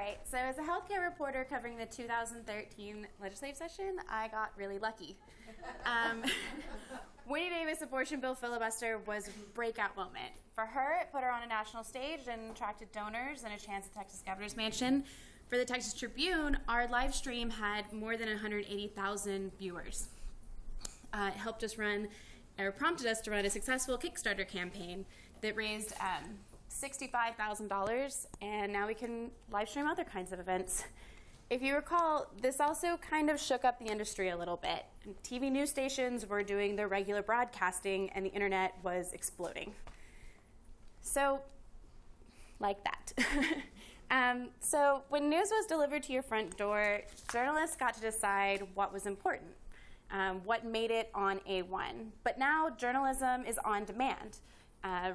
right, so as a healthcare reporter covering the 2013 legislative session, I got really lucky. Winnie Davis' abortion bill filibuster was a breakout moment. For her, it put her on a national stage and attracted donors and a chance at the Texas Governor's Mansion. For the Texas Tribune, our live stream had more than 180,000 viewers. It helped us run, or prompted us to run a successful Kickstarter campaign that raised $65,000, and now we can live stream other kinds of events. If you recall, this also kind of shook up the industry a little bit. TV news stations were doing their regular broadcasting, and the internet was exploding. So, like that. So when news was delivered to your front door, journalists got to decide what was important, what made it on A1. But now journalism is on demand.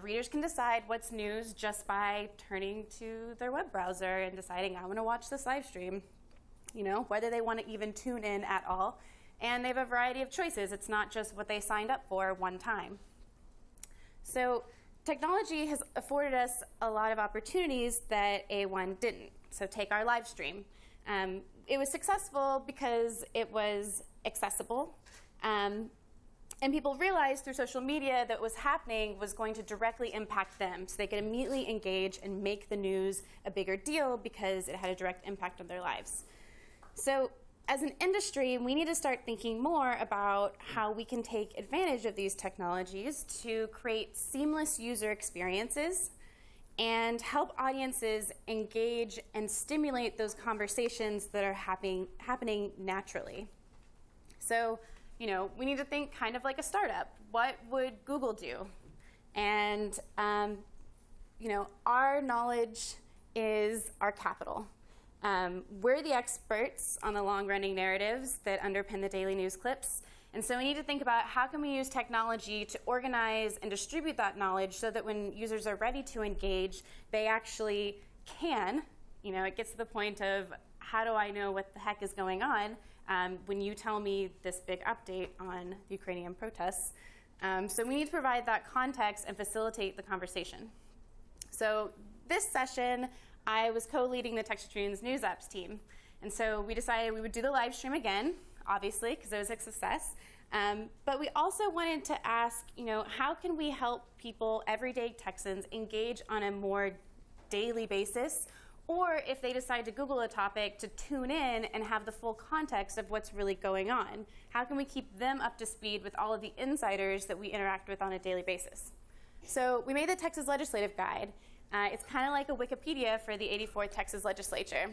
Readers can decide what's news just by turning to their web browser and deciding, I want to watch this live stream, whether they want to even tune in at all. And they have a variety of choices. It's not just what they signed up for one time. So technology has afforded us a lot of opportunities that A1 didn't. So take our live stream. It was successful because it was accessible. And people realized through social media that what was happening was going to directly impact them. So they could immediately engage and make the news a bigger deal because it had a direct impact on their lives. So as an industry, we need to start thinking more about how we can take advantage of these technologies to create seamless user experiences and help audiences engage and stimulate those conversations that are happening naturally. So, we need to think kind of like a startup. What would Google do? And, our knowledge is our capital. We're the experts on the long-running narratives that underpin the daily news clips. And so we need to think about how can we use technology to organize and distribute that knowledge so that when users are ready to engage, they actually can. It gets to the point of, how do I know what the heck is going on when you tell me this big update on the Ukrainian protests? So we need to provide that context and facilitate the conversation. So this session, I was co-leading the Texas Tribune's News Apps team. And so we decided we would do the live stream again, obviously, because it was a success. But we also wanted to ask, how can we help people, everyday Texans, engage on a more daily basis? Or if they decide to Google a topic, to tune in and have the full context of what's really going on. How can we keep them up to speed with all of the insiders that we interact with on a daily basis? So we made the Texas Legislative Guide. It's kind of like a Wikipedia for the 84th Texas Legislature.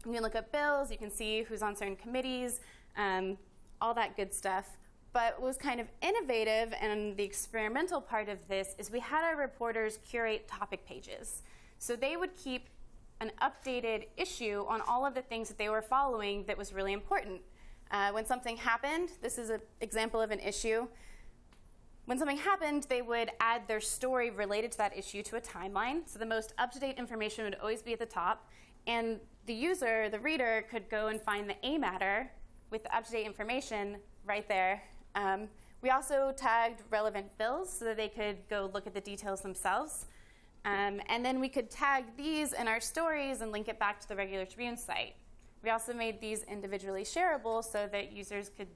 You can look up bills, you can see who's on certain committees, all that good stuff. But what was kind of innovative and the experimental part of this is we had our reporters curate topic pages. So they would keep an updated issue on all of the things that they were following that was really important. When something happened, this is an example of an issue. When something happened, they would add their story related to that issue to a timeline. So the most up-to-date information would always be at the top. And the user, the reader, could go and find the A matter with the up-to-date information right there. We also tagged relevant bills so that they could go look at the details themselves. And then we could tag these in our stories and link it back to the regular Tribune site. We also made these individually shareable so that users could,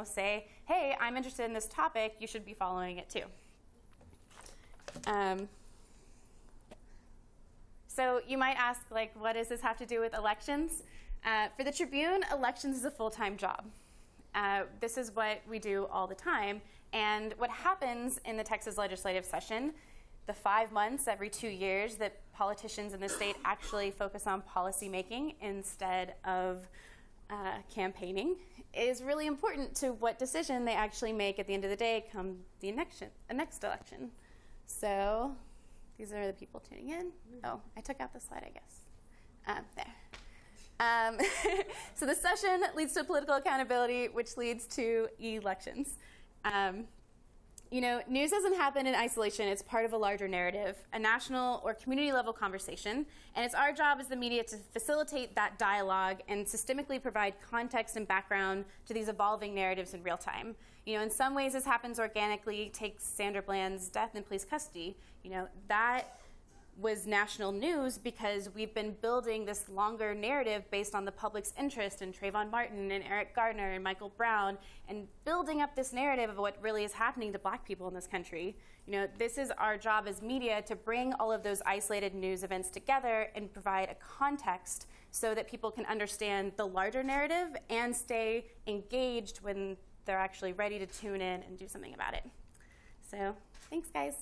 say, hey, I'm interested in this topic, you should be following it too. So you might ask, what does this have to do with elections? For the Tribune, elections is a full-time job. This is what we do all the time. And what happens in the Texas legislative session, the 5 months every 2 years that politicians in the state actually focus on policy making instead of campaigning, is really important to what decision they actually make at the end of the day come the next election. So these are the people tuning in. Oh, I took out the slide, I guess. There. So the session leads to political accountability, which leads to elections. News doesn't happen in isolation. It's part of a larger narrative, a national or community-level conversation, and it's our job as the media to facilitate that dialogue and systemically provide context and background to these evolving narratives in real time. In some ways, this happens organically. Take Sandra Bland's death in police custody. That was national news because we've been building this longer narrative based on the public's interest in Trayvon Martin and Eric Gardner and Michael Brown, and building up this narrative of what really is happening to Black people in this country. You know, this is our job as media, to bring all of those isolated news events together and provide a context so that people can understand the larger narrative and stay engaged when they're actually ready to tune in and do something about it. So, thanks, guys.